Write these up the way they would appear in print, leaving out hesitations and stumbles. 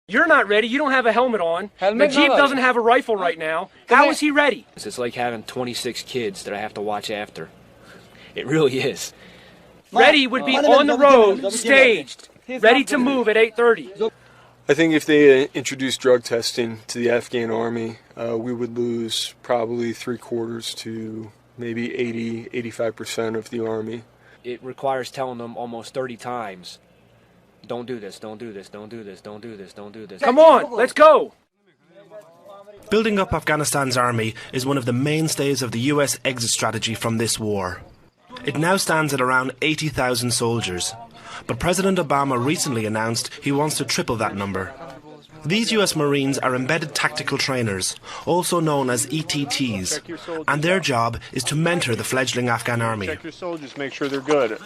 You're not ready. You don't have a helmet on. Najib doesn't have a rifle right now. How is he ready? It's like having 26 kids that I have to watch after. It really is. Ready would be on the road, staged, ready to move at 8:30. I think if they introduced drug testing to the Afghan army, we would lose probably 3/4 to maybe 85% of the army. It requires telling them almost 30 times, don't do this, don't do this, don't do this, don't do this, don't do this. Come on, let's go. Building up Afghanistan's army is one of the mainstays of the US exit strategy from this war. It now stands at around 80,000 soldiers, but President Obama recently announced he wants to triple that number. These US Marines are embedded tactical trainers, also known as ETTs, and their job is to mentor the fledgling Afghan army. Check your soldiers, make sure they're good.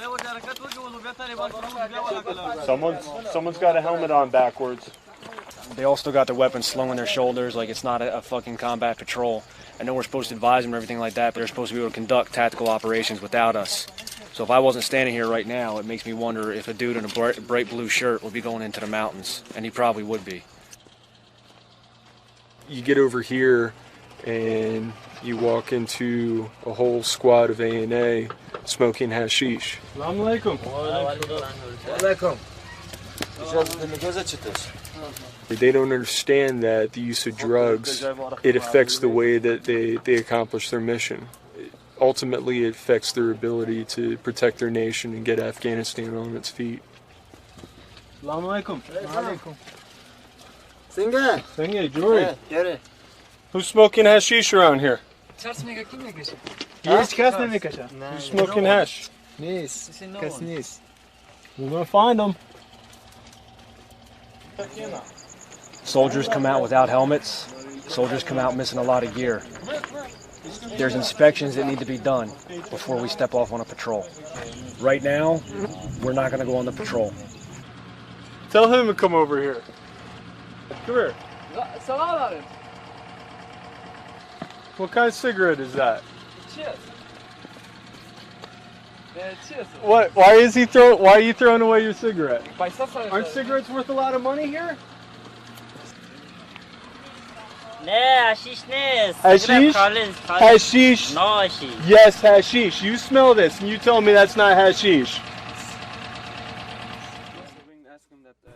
Someone's got a helmet on backwards. They all still got their weapons slung on their shoulders like it's not a fucking combat patrol. I know we're supposed to advise them and everything like that, but they're supposed to be able to conduct tactical operations without us. So if I wasn't standing here right now, it makes me wonder if a dude in a bright blue shirt would be going into the mountains, and he probably would be. You get over here and you walk into a whole squad of A&A smoking hashish. Assalamu alaikum. They don't understand that the use of drugs, it affects the way that they accomplish their mission. Ultimately, it affects their ability to protect their nation and get Afghanistan on its feet. Assalamu alaikum. Singe, Jory. Who's smoking hashish around here? Who's smoking hash? We're gonna find them. Soldiers come out without helmets. Soldiers come out missing a lot of gear. There's inspections that need to be done before we step off on a patrol. Right now, we're not going to go on the patrol. Tell him to come over here. Come here. What kind of cigarette is that? What? Why are you throwing away your cigarette? Aren't cigarettes worth a lot of money here? Hashish? Hashish? No hashish. Yes, hashish. You smell this and you tell me that's not hashish.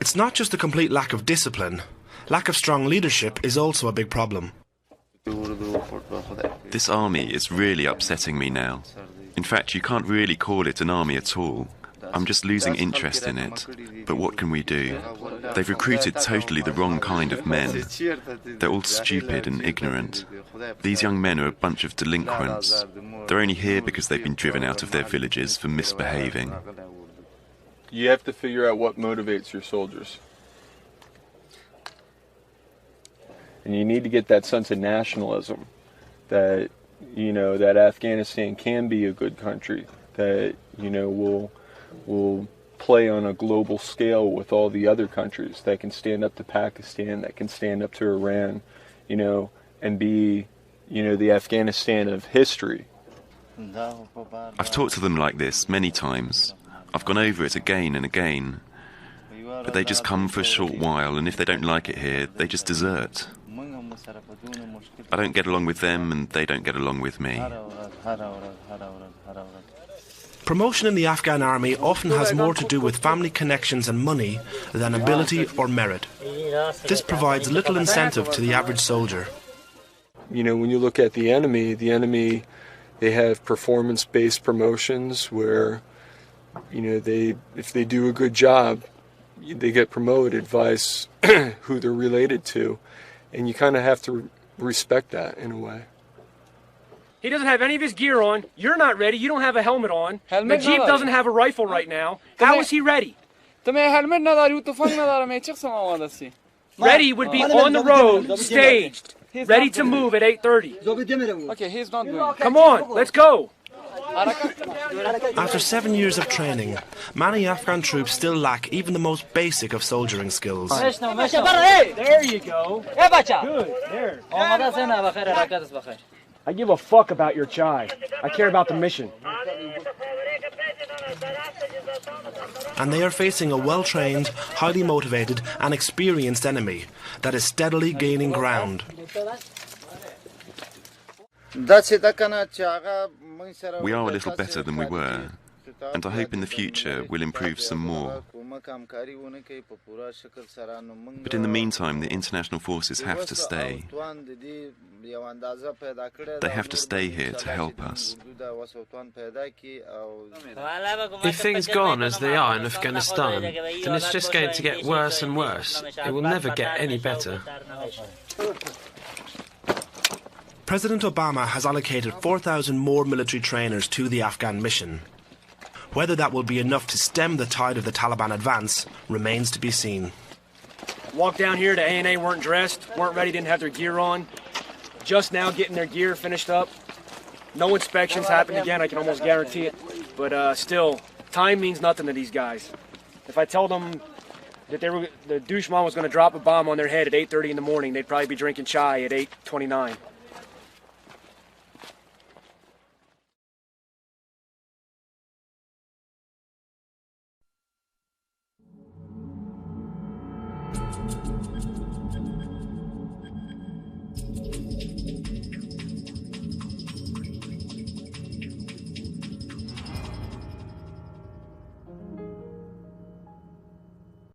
It's not just a complete lack of discipline. Lack of strong leadership is also a big problem. This army is really upsetting me now. In fact, you can't really call it an army at all. I'm just losing interest in it. But what can we do? They've recruited totally the wrong kind of men. They're all stupid and ignorant. These young men are a bunch of delinquents. They're only here because they've been driven out of their villages for misbehaving. You have to figure out what motivates your soldiers. And you need to get that sense of nationalism that, that Afghanistan can be a good country, that, will play on a global scale with all the other countries, that can stand up to Pakistan, that can stand up to Iran, and be, the Afghanistan of history. I've talked to them like this many times. I've gone over it again and again. But they just come for a short while, and if they don't like it here, they just desert. I don't get along with them, and they don't get along with me. Promotion in the Afghan army often has more to do with family connections and money than ability or merit. This provides little incentive to the average soldier. When you look at the enemy, they have performance-based promotions where, if they do a good job, they get promoted, vice who they're related to. And you kind of have to respect that in a way. He doesn't have any of his gear on. You're not ready. You don't have a helmet on. Najib doesn't have a rifle right now. How is he ready? Ready would be on the road, staged, ready to move at 8:30. Okay, he's not doing. Come on, let's go. After 7 years of training, many Afghan troops still lack even the most basic of soldiering skills. There you go. Good, there. I give a fuck about your chai. I care about the mission. And they are facing a well-trained, highly motivated and experienced enemy that is steadily gaining ground. We are a little better than we were, and I hope in the future we'll improve some more. But in the meantime, the international forces have to stay. They have to stay here to help us. If things go on as they are in Afghanistan, then it's just going to get worse and worse. It will never get any better. President Obama has allocated 4,000 more military trainers to the Afghan mission. Whether that will be enough to stem the tide of the Taliban advance remains to be seen. Walked down here to A&A, weren't dressed, weren't ready, didn't have their gear on. Just now getting their gear finished up. No inspections happened again, I can almost guarantee it. But still, time means nothing to these guys. If I tell them that the douchemon was going to drop a bomb on their head at 8:30 in the morning, they'd probably be drinking chai at 8:29.